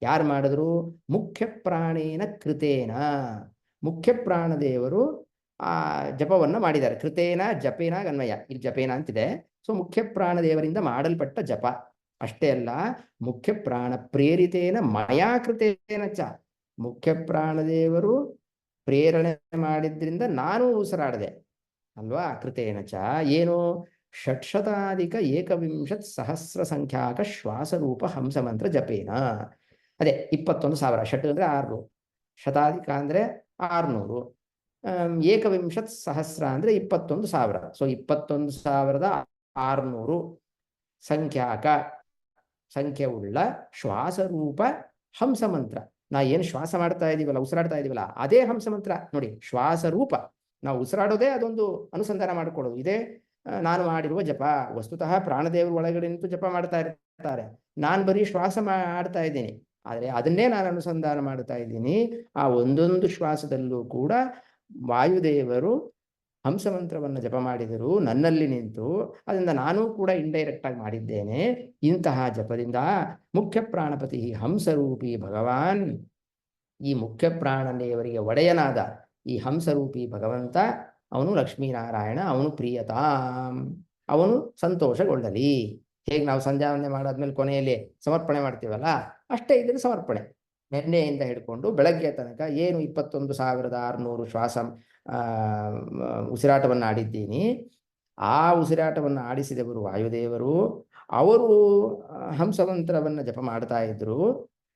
ಯಾರು ಮಾಡಿದ್ರು? ಮುಖ್ಯ ಪ್ರಾಣೇನ ಕೃತೇನ, ಮುಖ್ಯ ಪ್ರಾಣದೇವರು ಆ ಜಪವನ್ನ ಮಾಡಿದ್ದಾರೆ. ಕೃತೇನ ಜಪೇನ ಗನ್ವಯ, ಇಲ್ಲಿ ಜಪೇನ ಅಂತಿದೆ. ಸೊ ಮುಖ್ಯ ಪ್ರಾಣದೇವರಿಂದ ಮಾಡಲ್ಪಟ್ಟ ಜಪ. ಅಷ್ಟೇ ಅಲ್ಲ, ಮುಖ್ಯ ಪ್ರಾಣ ಪ್ರೇರಿತೇನ ಮಯಾ ಕೃತೇನ ಚ, ಮುಖ್ಯ ಪ್ರಾಣದೇವರು ಪ್ರೇರಣೆ ಮಾಡಿದ್ರಿಂದ ನಾನು ಉಸಿರಾಡದೆ ಅಲ್ವಾ. ಕೃತೇನ ಚ ಏನು? 621 ಸಂಖ್ಯಾಕ ಶ್ವಾಸರೂಪ ಹಂಸಮಂತ್ರ ಜಪೇನ. ಅದೇ 21,000. ಷಟ್ ಅಂದ್ರೆ 600, ಶತಾಧಿಕ ಅಂದ್ರೆ 600, 21,000 ಅಂದ್ರೆ 21,000. ಸೊ 21,600 ಸಂಖ್ಯಾಕ ಸಂಖ್ಯೆಯುಳ್ಳ ಶ್ವಾಸರೂಪ ಹಂಸಮಂತ್ರ. ನಾ ಏನು ಶ್ವಾಸ ಮಾಡ್ತಾ ಇದೀವಲ್ಲ, ಉಸಿರಾಡ್ತಾ ಇದೀವಲ್ಲ, ಅದೇ ಹಂಸಮಂತ್ರ ನೋಡಿ. ಶ್ವಾಸರೂಪ, ನಾವು ಉಸಿರಾಡೋದೇ ಅದೊಂದು ಅನುಸಂಧಾನ ಮಾಡಿಕೊಳ್ಳೋದು. ಇದೇ ನಾನು ಮಾಡಿರುವ ಜಪ. ವಸ್ತುತಃ ಪ್ರಾಣದೇವರು ಒಳಗಡೆ ನಿಂತು ಜಪ ಮಾಡ್ತಾ ಇರ್ತಾರೆ, ನಾನು ಬರೀ ಶ್ವಾಸ ಮಾಡ್ತಾ ಇದ್ದೀನಿ. ಆದರೆ ಅದನ್ನೇ ನಾನು ಅನುಸಂಧಾನ ಮಾಡ್ತಾ ಇದ್ದೀನಿ. ಆ ಒಂದೊಂದು ಶ್ವಾಸದಲ್ಲೂ ಕೂಡ ವಾಯುದೇವರು ಹಂಸಮಂತ್ರವನ್ನು ಜಪ ಮಾಡಿದರು ನನ್ನಲ್ಲಿ ನಿಂತು. ಅದರಿಂದ ನಾನೂ ಕೂಡ ಇಂಡೈರೆಕ್ಟ್ ಆಗಿ ಮಾಡಿದ್ದೇನೆ. ಇಂತಹ ಜಪದಿಂದ ಮುಖ್ಯ ಪ್ರಾಣಪತಿ ಹಂಸರೂಪಿ ಭಗವಾನ್, ಈ ಮುಖ್ಯ ಪ್ರಾಣದೇವರಿಗೆ ಒಡೆಯನಾದ ಈ ಹಂಸರೂಪಿ ಭಗವಂತ, ಅವನು ಲಕ್ಷ್ಮೀನಾರಾಯಣ, ಅವನು ಪ್ರಿಯತಾಂ, ಅವನು ಸಂತೋಷಗೊಳ್ಳಲಿ. ಹೇಗೆ ನಾವು ಸಂಧ್ಯಾವಂದನೆ ಮಾಡಾದ್ಮೇಲೆ ಕೊನೆಯಲ್ಲಿ ಸಮರ್ಪಣೆ ಮಾಡ್ತೀವಲ್ಲ, ಅಷ್ಟೇ ಇದರ ಸಮರ್ಪಣೆ. ನೆನ್ನೆಯಿಂದ ಹಿಡ್ಕೊಂಡು ಬೆಳಗ್ಗೆ ತನಕ ಏನು 21,600 ಶ್ವಾಸ ಉಸಿರಾಟವನ್ನು ಆಡಿದ್ದೀನಿ. ಆ ಉಸಿರಾಟವನ್ನು ಆಡಿಸಿದವರು ವಾಯುದೇವರು. ಅವರು ಹಂಸಮಂತ್ರವನ್ನು ಜಪ ಮಾಡ್ತಾ ಇದ್ರು.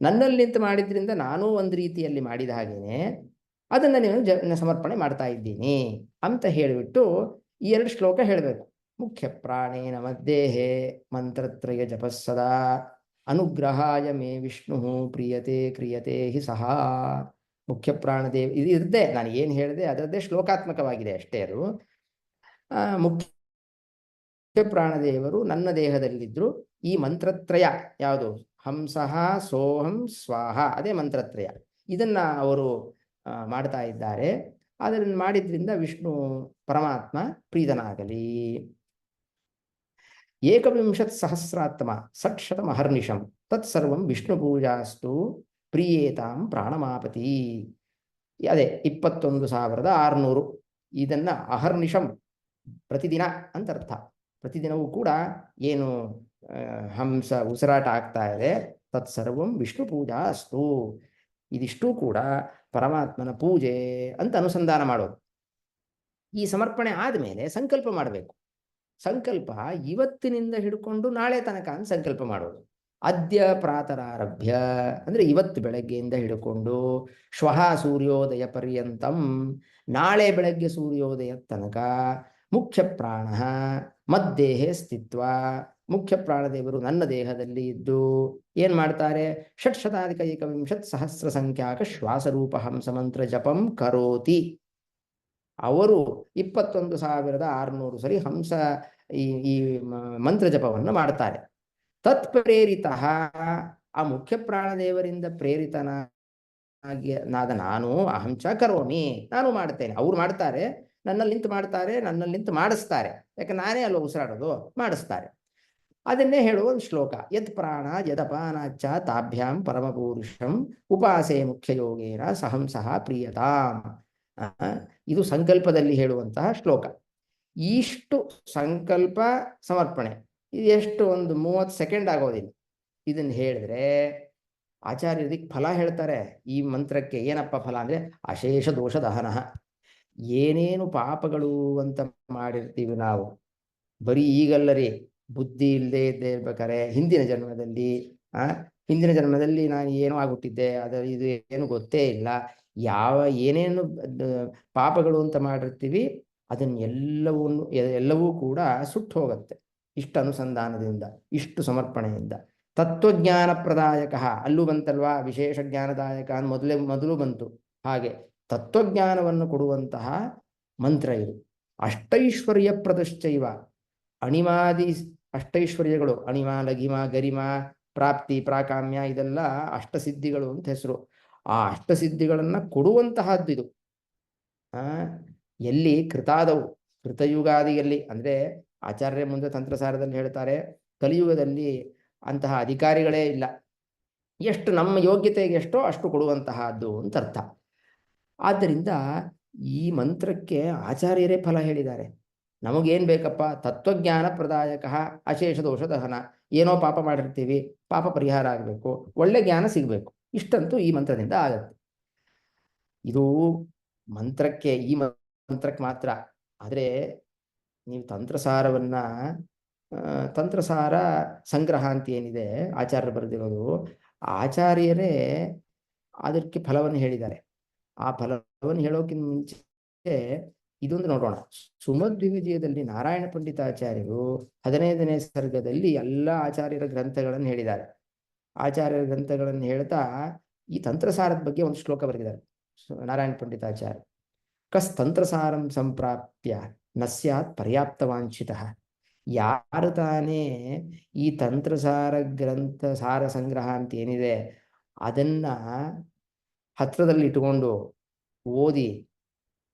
ನನ್ನಲ್ಲಿ ನಿಂತು ಮಾಡಿದ್ರಿಂದ ನಾನೂ ಒಂದು ರೀತಿಯಲ್ಲಿ ಮಾಡಿದ ಹಾಗೇನೆ ಅದನ್ನು ನೀವು ಸಮರ್ಪಣೆ ಮಾಡ್ತಾ ಇದ್ದೀನಿ ಅಂತ ಹೇಳಿಬಿಟ್ಟು ಈ 2 ಶ್ಲೋಕ ಹೇಳಬೇಕು. ಮುಖ್ಯ ಪ್ರಾಣೇನ ಮದ್ದೇಹೇ ಮಂತ್ರತ್ರಯ ಜಪಸ್ಸದಾ ಅನುಗ್ರಹಾಯ ಮೇ ವಿಷ್ಣು ಪ್ರಿಯತೆ ಕ್ರಿಯತೆ ಹಿ ಸಹ. ಮುಖ್ಯ ಪ್ರಾಣದೇವ ಇದು ಇರದೆ, ನಾನು ಏನು ಹೇಳಿದೆ ಅದರದ್ದೇ ಶ್ಲೋಕಾತ್ಮಕವಾಗಿದೆ ಅಷ್ಟೇ. ಅದು ಮುಖ್ಯ ಪ್ರಾಣದೇವರು ನನ್ನ ದೇಹದಲ್ಲಿದ್ದರು. ಈ ಮಂತ್ರತ್ರಯ ಯಾವುದು? ಹಂಸಃ ಸೋಹಂ ಸ್ವಾಹ, ಅದೇ ಮಂತ್ರತ್ರಯ. ಇದನ್ನ ಅವರು ಮಾಡ್ತಾ ಇದ್ದಾರೆ. ಅದನ್ನು ಮಾಡಿದ್ರಿಂದ ವಿಷ್ಣು ಪರಮಾತ್ಮ ಪ್ರೀತನಾಗಲಿ. 21,000 600 ತತ್ಸರ್ವಂ ವಿಷ್ಣು ಪೂಜಾಸ್ತು ಪ್ರಿಯೇತಾಂ ಪ್ರಾಣಮಾಪತಿ. ಅದೇ 21,600. ಇದನ್ನ ಅಹರ್ನಿಶಂ ಪ್ರತಿದಿನ ಅಂತ ಅರ್ಥ. ಪ್ರತಿದಿನವೂ ಕೂಡ ಏನು ಹಂಸ ಉಸಿರಾಟ ಆಗ್ತಾ ಇದೆ, ತತ್ಸರ್ವಂ ವಿಷ್ಣು ಪೂಜಾಸ್ತು, ಇದಿಷ್ಟೂ ಕೂಡ ಪರಮಾತ್ಮನ ಪೂಜೆ ಅಂತ ಅನುಸಂಧಾನ ಮಾಡೋದು. ಈ ಸಮರ್ಪಣೆ ಆದಮೇಲೆ ಸಂಕಲ್ಪ ಮಾಡಬೇಕು. ಸಂಕಲ್ಪ ಇವತ್ತಿನಿಂದ ಹಿಡ್ಕೊಂಡು ನಾಳೆ ತನಕ ಅಂತ ಸಂಕಲ್ಪ ಮಾಡೋದು. ಅದ್ಯ ಪ್ರಾತರಾರಭ್ಯ ಅಂದರೆ ಇವತ್ತು ಬೆಳಗ್ಗೆಯಿಂದ ಹಿಡ್ಕೊಂಡು ಶ್ವಃ ಸೂರ್ಯೋದಯ ಪರ್ಯಂತಂ, ನಾಳೆ ಬೆಳಗ್ಗೆ ಸೂರ್ಯೋದಯ ತನಕ ಮುಖ್ಯ ಪ್ರಾಣ ಮದ್ದೇಹೇ ಸ್ಥಿತ್ವ, ಮುಖ್ಯ ಪ್ರಾಣದೇವರು ನನ್ನ ದೇಹದಲ್ಲಿ ಇದ್ದು ಏನು ಮಾಡ್ತಾರೆ? 621 ಸಂಖ್ಯಾಕ ಶ್ವಾಸರೂಪ ಹಂಸಮಂತ್ರ ಜಪಂ ಕರೋತಿ. ಅವರು 21,600 ಸರಿ ಹಂಸ ಈ ಮಂತ್ರ ಜಪವನ್ನು ಮಾಡ್ತಾರೆ. ತತ್ಪ್ರೇರಿತ, ಆ ಮುಖ್ಯ ಪ್ರಾಣದೇವರಿಂದ ಪ್ರೇರಿತನಾದ ನಾನು ಅಹಂಚ ಕರೋಮಿ, ನಾನು ಮಾಡ್ತೇನೆ. ಅವ್ರು ಮಾಡ್ತಾರೆ, ನನ್ನಲ್ಲಿ ನಿಂತು ಮಾಡ್ತಾರೆ, ನನ್ನಲ್ಲಿ ನಿಂತು ಮಾಡಿಸ್ತಾರೆ. ಯಾಕೆ ನಾನೇ ಅಲ್ವ ಉಸಿರಾಡೋದು, ಮಾಡಿಸ್ತಾರೆ. ಅದನ್ನೇ ಹೇಳುವ ಒಂದು ಶ್ಲೋಕ. ಯತ್ ಪ್ರಾಣ ಯದಪಾನಾಚ್ಚ ತಾಭ್ಯಾಂ ಪರಮಪುರುಷಂ ಉಪಾಸೆ ಮುಖ್ಯ ಯೋಗೇನ ಸಹಂಸಃ ಪ್ರಿಯತಾಂ. ಇದು ಸಂಕಲ್ಪದಲ್ಲಿ ಹೇಳುವಂತಹ ಶ್ಲೋಕ. ಇಷ್ಟು ಸಂಕಲ್ಪ ಸಮರ್ಪಣೆ, ಇದು ಎಷ್ಟು ಒಂದು 30 ಸೆಕೆಂಡ್ ಆಗೋದಿಲ್ಲ. ಇದನ್ನು ಹೇಳಿದ್ರೆ ಆಚಾರ್ಯ ಇದಕ್ಕೆ ಫಲ ಹೇಳ್ತಾರೆ. ಈ ಮಂತ್ರಕ್ಕೆ ಏನಪ್ಪ ಫಲ ಅಂದರೆ ಅಶೇಷ ದೋಷ ದಹನ. ಏನೇನು ಪಾಪಗಳು ಅಂತ ಮಾಡಿರ್ತೀವಿ ನಾವು, ಬರೀ ಈಗಲ್ಲರಿ, ಬುದ್ಧಿ ಇಲ್ಲದೆ ಇದ್ದೇ ಇರ್ಬೇಕಾರೆ ಹಿಂದಿನ ಜನ್ಮದಲ್ಲಿ ನಾನು ಏನೋ ಆಗ್ಬಿಟ್ಟಿದ್ದೆ, ಇದು ಏನು ಗೊತ್ತೇ ಇಲ್ಲ, ಏನೇನು ಪಾಪಗಳು ಅಂತ ಮಾಡಿರ್ತೀವಿ ಎಲ್ಲವೂ ಕೂಡ ಸುಟ್ಟು ಹೋಗುತ್ತೆ ಇಷ್ಟು ಅನುಸಂಧಾನದಿಂದ, ಇಷ್ಟು ಸಮರ್ಪಣೆಯಿಂದ. ತತ್ವಜ್ಞಾನ ಪ್ರದಾಯಕ ಅಲ್ಲೂ ಬಂತಲ್ವಾ, ವಿಶೇಷ ಜ್ಞಾನದಾಯಕ ಮೊದಲು ಬಂತು. ಹಾಗೆ ತತ್ವಜ್ಞಾನವನ್ನು ಕೊಡುವಂತಹ ಮಂತ್ರ ಇದು. ಅಷ್ಟೈಶ್ವರ್ಯ ಪ್ರದಶ್ಚೈವ, ಅಣಿಮಾದಿ ಅಷ್ಟೈಶ್ವರ್ಯಗಳು, ಅಣಿಮ, ಲಘಿಮ, ಗರಿಮ, ಪ್ರಾಪ್ತಿ, ಪ್ರಾಕಾಮ್ಯ, ಇದೆಲ್ಲ ಅಷ್ಟಸಿದ್ಧಿಗಳು ಅಂತ ಹೆಸರು. ಆ ಅಷ್ಟಸಿದ್ಧಿಗಳನ್ನು ಕೊಡುವಂತಹದ್ದು ಇದು. ಎಲ್ಲಿ ಕೃತಾದವು, ಕೃತಯುಗಾದಿಯಲ್ಲಿ ಅಂದರೆ ಆಚಾರ್ಯ ಮುಂದೆ ತಂತ್ರಸಾರದಲ್ಲಿ ಹೇಳ್ತಾರೆ, ಕಲಿಯುಗದಲ್ಲಿ ಅಂತಹ ಅಧಿಕಾರಿಗಳೇ ಇಲ್ಲ, ಎಷ್ಟು ನಮ್ಮ ಯೋಗ್ಯತೆಗೆ ಎಷ್ಟೋ ಅಷ್ಟು ಕೊಡುವಂತಹದ್ದು ಅಂತ ಅರ್ಥ. ಆದ್ದರಿಂದ ಈ ಮಂತ್ರಕ್ಕೆ ಆಚಾರ್ಯರೇ ಫಲ ಹೇಳಿದ್ದಾರೆ. ನಮಗೇನು ಬೇಕಪ್ಪ? ತತ್ವಜ್ಞಾನ ಪ್ರದಾಯಕ ಅಶೇಷ ದೋಷ ದಹನ. ಏನೋ ಪಾಪ ಮಾಡಿರ್ತೀವಿ, ಪಾಪ ಪರಿಹಾರ ಆಗಬೇಕು, ಒಳ್ಳೆ ಜ್ಞಾನ ಸಿಗಬೇಕು, ಇಷ್ಟಂತೂ ಈ ಮಂತ್ರದಿಂದ ಆಗತ್ತೆ. ಇದು ಮಂತ್ರಕ್ಕೆ, ಈ ಮಂತ್ರಕ್ಕೆ ಮಾತ್ರ. ಆದರೆ ನೀವು ತಂತ್ರಸಾರವನ್ನ, ತಂತ್ರಸಾರ ಸಂಗ್ರಹ ಅಂತ ಏನಿದೆ ಆಚಾರ್ಯರು ಬರೆದಿರೋದು, ಆಚಾರ್ಯರೇ ಅದಕ್ಕೆ ಫಲವನ್ನು ಹೇಳಿದ್ದಾರೆ. ಆ ಫಲವನ್ನು ಹೇಳೋಕ್ಕಿಂತ ಮುಂಚೆ ಇದೊಂದು ನೋಡೋಣ. ಸುಮಧ್ವಿಜಯದಲ್ಲಿ ನಾರಾಯಣ ಪಂಡಿತಾಚಾರ್ಯರು 15ನೇ ಸರ್ಗದಲ್ಲಿ ಎಲ್ಲ ಆಚಾರ್ಯರ ಗ್ರಂಥಗಳನ್ನು ಹೇಳಿದ್ದಾರೆ. ಆಚಾರ್ಯರ ಗ್ರಂಥಗಳನ್ನು ಹೇಳ್ತಾ ಈ ತಂತ್ರಸಾರದ ಬಗ್ಗೆ ಒಂದು ಶ್ಲೋಕ ಬರೆದಿದ್ದಾರೆ ನಾರಾಯಣ ಪಂಡಿತಾಚಾರ್ಯ. ಕಸ್ ತಂತ್ರಸಾರಂ ಸಂಪ್ರಾಪ್ಯ ನ ಸ್ಯಾತ್ ಪರ್ಯಾಪ್ತವಾಂಛಿತ. ಯಾರು ತಾನೇ ಈ ತಂತ್ರಸಾರ ಗ್ರಂಥ ಸಾರ ಸಂಗ್ರಹ ಅಂತ ಏನಿದೆ ಅದನ್ನ ಹತ್ರದಲ್ಲಿ ಇಟ್ಟುಕೊಂಡು ಓದಿ,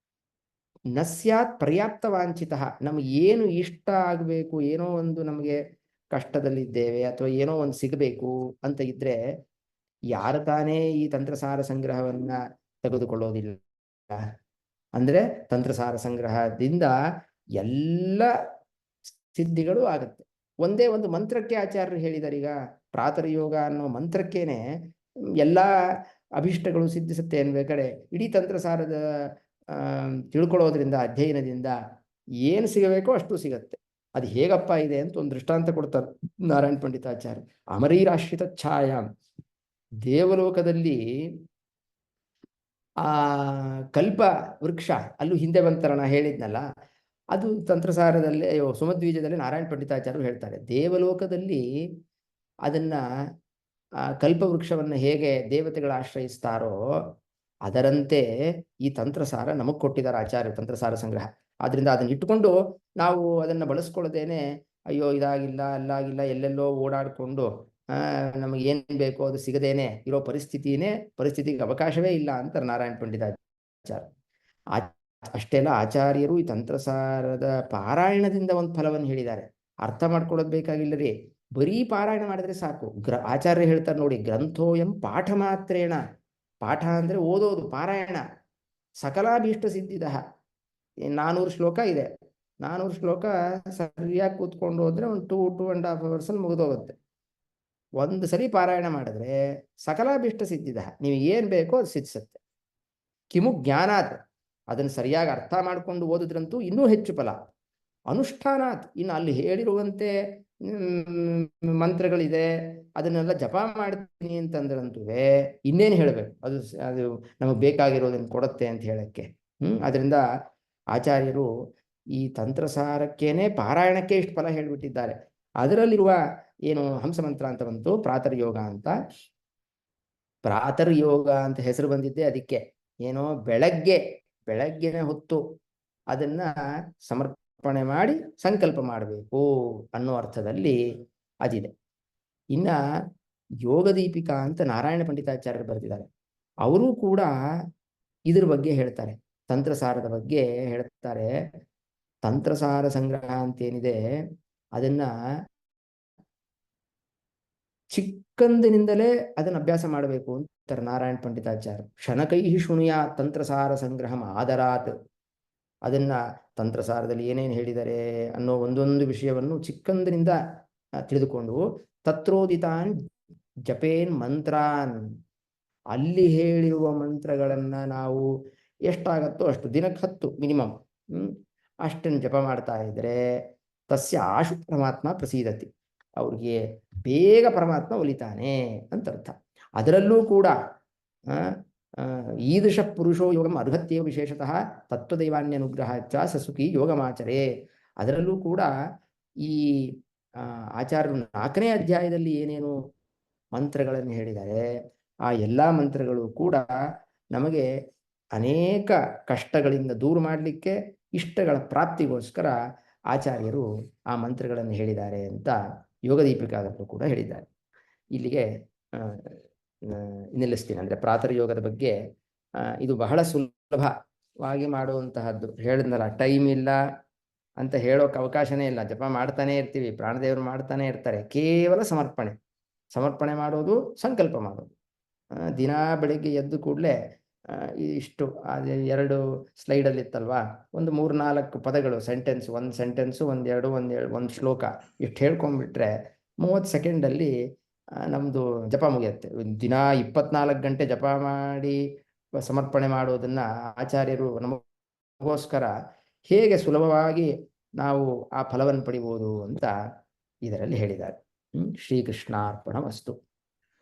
ನ ಸ್ಯಾತ್ ಪರ್ಯಾಪ್ತ ವಾಂಛಿತ, ನಮಗೆ ಏನು ಇಷ್ಟ ಆಗಬೇಕು, ಏನೋ ಒಂದು ನಮಗೆ ಕಷ್ಟದಲ್ಲಿದ್ದೇವೆ ಅಥವಾ ಏನೋ ಒಂದು ಸಿಗಬೇಕು ಅಂತ ಇದ್ರೆ ಯಾರು ತಾನೇ ಈ ತಂತ್ರಸಾರ ಸಂಗ್ರಹವನ್ನ ತೆಗೆದುಕೊಳ್ಳೋದಿಲ್ಲ. ಅಂದ್ರೆ ತಂತ್ರಸಾರ ಸಂಗ್ರಹದಿಂದ ಎಲ್ಲ ಸಿದ್ಧಿಗಳು ಆಗುತ್ತೆ. ಒಂದೇ ಒಂದು ಮಂತ್ರಕ್ಕೆ ಆಚಾರ್ಯರು ಹೇಳಿದ್ದಾರೆ. ಈಗ ಪ್ರಾತರ್ಯೋಗ ಅನ್ನೋ ಮಂತ್ರಕ್ಕೇನೆ ಎಲ್ಲ ಅಭಿಷ್ಟಗಳು ಸಿದ್ಧಿಸುತ್ತೆ ಅನ್ಬೇಕಾದ್ರೆ ಇಡೀ ತಂತ್ರಸಾರದ ತಿಳ್ಕೊಳ್ಳೋದ್ರಿಂದ, ಅಧ್ಯಯನದಿಂದ ಏನು ಸಿಗಬೇಕೋ ಅಷ್ಟು ಸಿಗತ್ತೆ. ಅದು ಹೇಗಪ್ಪ ಇದೆ ಅಂತ ಒಂದು ದೃಷ್ಟಾಂತ ಕೊಡ್ತಾರೆ ನಾರಾಯಣ ಪಂಡಿತಾಚಾರ್ಯ. ಅಮರೀರಾಶ್ರಿತ ಛಾಯಾ, ದೇವಲೋಕದಲ್ಲಿ ಆ ಕಲ್ಪ ವೃಕ್ಷ ಅಲ್ಲೂ ಹಿಂದೆ ಬಂತಾರಣ ಹೇಳಿದ್ನಲ್ಲ, ಅದು ತಂತ್ರಸಾರದಲ್ಲಿ ಸುಮಧ್ವೀಜದಲ್ಲಿ ನಾರಾಯಣ ಪಂಡಿತಾಚಾರ್ಯರು ಹೇಳ್ತಾರೆ. ದೇವಲೋಕದಲ್ಲಿ ಅದನ್ನ ಕಲ್ಪವೃಕ್ಷವನ್ನು ಹೇಗೆ ದೇವತೆಗಳು ಆಶ್ರಯಿಸ್ತಾರೋ ಅದರಂತೆ ಈ ತಂತ್ರಸಾರ ನಮಗೆ ಕೊಟ್ಟಿದ್ದಾರೆ ಆಚಾರ್ಯ, ತಂತ್ರಸಾರ ಸಂಗ್ರಹ. ಆದ್ರಿಂದ ಅದನ್ನ ಇಟ್ಟುಕೊಂಡು ನಾವು ಅದನ್ನ ಬಳಸ್ಕೊಳ್ಳೋದೇನೆ, ಅಯ್ಯೋ ಇದಾಗಿಲ್ಲ ಅಲ್ಲಾಗಿಲ್ಲ ಎಲ್ಲೆಲ್ಲೋ ಓಡಾಡಿಕೊಂಡು ನಮಗೆ ಏನ್ ಬೇಕೋ ಅದು ಸಿಗದೇನೆ ಇರೋ ಪರಿಸ್ಥಿತಿಗೆ ಅವಕಾಶವೇ ಇಲ್ಲ ಅಂತಾರೆ ನಾರಾಯಣ ಪಂಡಿತಾಚಾರ್ಯ. ಅಷ್ಟೇ ಅಲ್ಲ, ಆಚಾರ್ಯರು ಈ ತಂತ್ರಸಾರದ ಪಾರಾಯಣದಿಂದ ಒಂದು ಫಲವನ್ನು ಹೇಳಿದ್ದಾರೆ. ಅರ್ಥ ಮಾಡ್ಕೊಳ್ಳೋದು ಬೇಕಾಗಿಲ್ಲರಿ, ಬರೀ ಪಾರಾಯಣ ಮಾಡಿದ್ರೆ ಸಾಕು. ಆಚಾರ್ಯ ಹೇಳ್ತಾರೆ ನೋಡಿ, ಗ್ರಂಥೋಯಂ ಪಾಠ ಮಾತ್ರೇಣ. ಪಾಠ ಅಂದ್ರೆ ಓದೋದು, ಪಾರಾಯಣ. ಸಕಲಾಭೀಷ್ಟ ಸಿದ್ಧಿದ. 400 ಶ್ಲೋಕ ಇದೆ. 400 ಶ್ಲೋಕ ಸರಿಯಾಗಿ ಕೂತ್ಕೊಂಡು ಹೋದ್ರೆ ಒಂದು 2.5 hours ಮುಗಿದೋಗುತ್ತೆ. ಒಂದು ಸರಿ ಪಾರಾಯಣ ಮಾಡಿದ್ರೆ ಸಕಲಾಭೀಷ್ಟ ಸಿದ್ಧಿದ, ನೀವು ಏನ್ ಬೇಕೋ ಅದು ಸಿದ್ಧಿಸುತ್ತೆ. ಕಿಮು ಜ್ಞಾನಾತ್, ಅದನ್ನು ಸರಿಯಾಗಿ ಅರ್ಥ ಮಾಡ್ಕೊಂಡು ಓದಿದ್ರಂತೂ ಇನ್ನೂ ಹೆಚ್ಚು ಫಲ. ಅನುಷ್ಠಾನಾತ್, ಇನ್ನು ಅಲ್ಲಿ ಹೇಳಿರುವಂತೆ ಮಂತ್ರಗಳಿದೆ ಅದನ್ನೆಲ್ಲ ಜಪ ಮಾಡ್ತೀನಿ ಅಂತಂದ್ರಂತೂ ಇನ್ನೇನು ಹೇಳಬೇಕು, ಅದು ನಮಗೆ ಬೇಕಾಗಿರೋದನ್ನು ಕೊಡುತ್ತೆ ಅಂತ ಹೇಳಕ್ಕೆ. ಅದರಿಂದ ಆಚಾರ್ಯರು ಈ ತಂತ್ರಸಾರಕ್ಕೇನೆ ಪಾರಾಯಣಕ್ಕೆ ಇಷ್ಟು ಫಲ ಹೇಳಿಬಿಟ್ಟಿದ್ದಾರೆ. ಅದರಲ್ಲಿರುವ ಏನು ಹಂಸಮಂತ್ರ ಅಂತ ಬಂತು, ಪ್ರಾತರ್ಯೋಗ ಅಂತ. ಪ್ರಾತರ್ಯೋಗ ಅಂತ ಹೆಸರು ಬಂದಿದ್ದೆ ಅದಕ್ಕೆ. ಏನೋ ಬೆಳಗ್ಗೆನೆ ಹೊತ್ತು ಅದನ್ನ ಸಮರ್ಪಣೆ ಮಾಡಿ ಸಂಕಲ್ಪ ಮಾಡಬೇಕು ಅನ್ನೋ ಅರ್ಥದಲ್ಲಿ ಅದಿದೆ. ಇನ್ನ ಯೋಗದೀಪಿಕಾ ಅಂತ ನಾರಾಯಣ ಪಂಡಿತಾಚಾರ್ಯರು ಬರೆದಿದ್ದಾರೆ. ಅವರು ಕೂಡ ಇದ್ರ ಬಗ್ಗೆ ಹೇಳ್ತಾರೆ, ತಂತ್ರಸಾರದ ಬಗ್ಗೆ ಹೇಳ್ತಾರೆ. ತಂತ್ರಸಾರ ಸಂಗ್ರಹ ಅಂತೇನಿದೆ ಅದನ್ನ ಚಿಕ್ಕಂದಿನಿಂದಲೇ ಅದನ್ನ ಅಭ್ಯಾಸ ಮಾಡಬೇಕು ಅಂತಾರೆ ನಾರಾಯಣ ಪಂಡಿತಾಚಾರ್ಯ. ಶನಕೈ ಶೃಣುಯ ತಂತ್ರಸಾರ ಸಂಗ್ರಹಂ ಆದರಾತ್. ಅದನ್ನ ತಂತ್ರಸಾರದಲ್ಲಿ ಏನೇನು ಹೇಳಿದ್ದಾರೆ ಅನ್ನೋ ಒಂದೊಂದು ವಿಷಯವನ್ನು ಚಿಕ್ಕಂದಿನಿಂದ ತಿಳಿದುಕೊಂಡು ತತ್ರೋದಿತಾನ್ ಜಪೇನ್ ಮಂತ್ರಾನ್, ಅಲ್ಲಿ ಹೇಳಿರುವ ಮಂತ್ರಗಳನ್ನ ನಾವು ಎಷ್ಟಾಗತ್ತೋ ಅಷ್ಟು, ದಿನಕ್ಕೆ 10 ಮಿನಿಮಮ್, ಅಷ್ಟನ್ನು ಜಪ ಮಾಡ್ತಾ ಇದ್ರೆ ತಸ್ಯ ಆಶು ಪರಮಾತ್ಮ ಪ್ರಸೀದತಿ, ಅವ್ರಿಗೆ ಬೇಗ ಪರಮಾತ್ಮ ಒಲಿತಾನೆ ಅಂತ ಅರ್ಥ. ಅದರಲ್ಲೂ ಕೂಡ ಈದೃಶ ಪುರುಷೋ ಯೋಗಂ ಅರ್ಹತ್ಯೇವ ವಿಶೇಷತಃ ತತ್ವದೈವಾನ್ಯನುಗ್ರಹ ಚ ಸಸುಖಿ ಯೋಗಮಾಚರೆ. ಅದರಲ್ಲೂ ಕೂಡ ಈ ಆಚಾರ್ಯರು 4ನೇ ಅಧ್ಯಾಯದಲ್ಲಿ ಏನೇನು ಮಂತ್ರಗಳನ್ನು ಹೇಳಿದ್ದಾರೆ ಆ ಎಲ್ಲ ಮಂತ್ರಗಳು ಕೂಡ ನಮಗೆ ಅನೇಕ ಕಷ್ಟಗಳಿಂದ ದೂರ ಮಾಡಲಿಕ್ಕೆ, ಇಷ್ಟಗಳ ಪ್ರಾಪ್ತಿಗೋಸ್ಕರ ಆಚಾರ್ಯರು ಆ ಮಂತ್ರಗಳನ್ನು ಹೇಳಿದ್ದಾರೆ ಅಂತ ಯೋಗದೀಪಿಕಾದಲ್ಲೂ ಕೂಡ ಹೇಳಿದ್ದಾರೆ. ಇಲ್ಲಿಗೆ ನಿಲ್ಲಿಸ್ತೀನಿ. ಅಂದರೆ ಪ್ರಾತರ್ಯೋಗದ ಬಗ್ಗೆ ಇದು ಬಹಳ ಸುಲಭವಾಗಿ ಮಾಡುವಂತಹದ್ದು. ಹೇಳಿದ್ನಲ್ಲ, ಟೈಮ್ ಇಲ್ಲ ಅಂತ ಹೇಳೋಕೆ ಅವಕಾಶನೇ ಇಲ್ಲ. ಜಪ ಮಾಡ್ತಾನೆ ಇರ್ತೀವಿ, ಪ್ರಾಣದೇವರು ಮಾಡ್ತಾನೆ ಇರ್ತಾರೆ. ಕೇವಲ ಸಮರ್ಪಣೆ ಮಾಡೋದು, ಸಂಕಲ್ಪ ಮಾಡೋದು. ದಿನ ಬೆಳಿಗ್ಗೆ ಎದ್ದು ಕೂಡಲೇ ಇಷ್ಟು 2 ಸ್ಲೈಡಲ್ಲಿ ಇತ್ತಲ್ವಾ, ಒಂದು 3-4 ಪದಗಳು, ಒಂದು ಸೆಂಟೆನ್ಸು, ಒಂದು ಶ್ಲೋಕ, ಇಷ್ಟು ಹೇಳ್ಕೊಂಡ್ಬಿಟ್ರೆ 30 ಸೆಕೆಂಡಲ್ಲಿ ನಮ್ಮದು ಜಪ ಮುಗಿಯುತ್ತೆ. ದಿನ 24 ಗಂಟೆ ಜಪ ಮಾಡಿ ಸಮರ್ಪಣೆ ಮಾಡೋದನ್ನ ಆಚಾರ್ಯರು ನಮಗೋಸ್ಕರ ಹೇಗೆ ಸುಲಭವಾಗಿ ನಾವು ಆ ಫಲವನ್ನು ಪಡಿಬೋದು ಅಂತ ಇದರಲ್ಲಿ ಹೇಳಿದ್ದಾರೆ. ಶ್ರೀಕೃಷ್ಣಾರ್ಪಣಮಸ್ತು.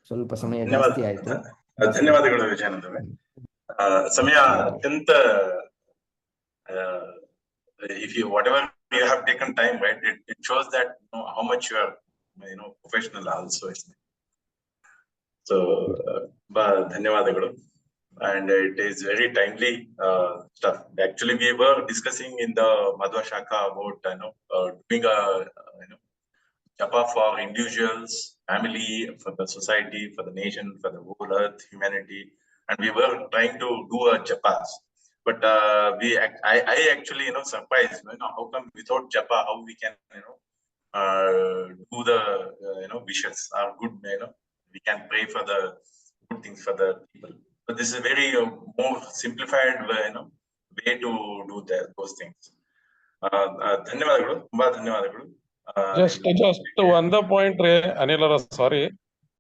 ಸ್ವಲ್ಪ ಸಮಯ ಜಾಸ್ತಿ ಆಯ್ತು. ಧನ್ಯವಾದಗಳು ವಿಜಯಾನಂದವೇ. ಸಮಯ ಅತ್ಯಂತ if you whatever you have taken time, right, it shows that how much you are professional also. So ಧನ್ಯವಾದಗಳು. And it is very timely stuff. Actually, we were discussing in the Madhva Shakha about doing a japa for individuals, family, for the society, for the nation, for the whole earth, humanity, and we were trying to do a japas. But I actually surprised, how come without japa how we can do the wishes are good, we can pray for the good things for the people. But this is a very more simplified way to do those things. ಧನ್ಯವಾದಗಳು, ತುಂಬಾ ಧನ್ಯವಾದಗಳು. Just one the point, Anil, sorry.